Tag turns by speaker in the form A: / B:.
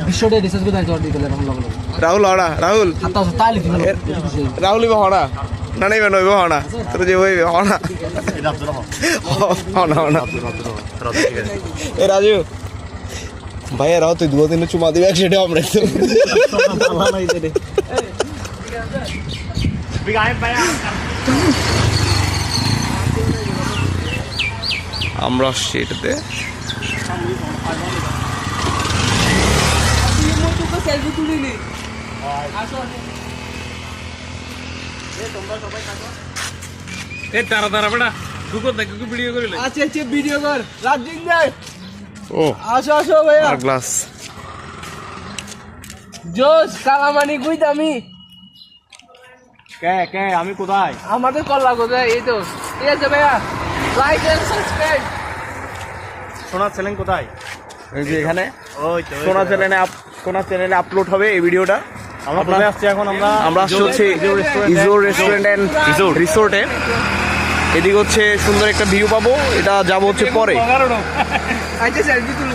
A: বিশ্বতে রিসার্চ করে দাইতো দিতে লাগে আমরা
B: রাহুল হড়া রাহুল
A: হাতা তালি দিল
B: রাহুল ইবে হড়া না নাই বেনো ইবে হড়া তোর যে ওই হড়া হড়া হড়া এ রাজু ভাই রাও তুই 2 দিন চুমা দিবে একসাথে আমরা আমরা সেটাতে
A: সেলফি তুলিনি
C: এ তারা তারা বেটা দুকো দেখো কি ভিডিও করিলে
A: আচ্ছা আচ্ছা ভিডিও কর রাত দিন যায়
B: ও
A: আসো আসো ভাইয়া
B: আর গ্লাস
A: জোস কালামানি গুইদামি
C: কে আমি কোথায়
A: আমাদের কল লাগো যায় এই তো ঠিক আছে ভাইয়া লাইক এন্ড সাবস্ক্রাইব
C: সোনা ছেলেন কোথায়
B: এই যে এখানে
C: ওই তো
B: সোনা চ্যানেলে আপলোড হবে এই ভিডিওটা
C: আমরা কোথায় আসছি এখন
B: আমরা আসছি হচ্ছে ইজোর রেস্টুরেন্ট এন্ড রিসোর্টে এদিকে হচ্ছে সুন্দর একটা ভিউ পাবো এটা যাবো হচ্ছে পরে
A: আচ্ছা সেলফি তুলো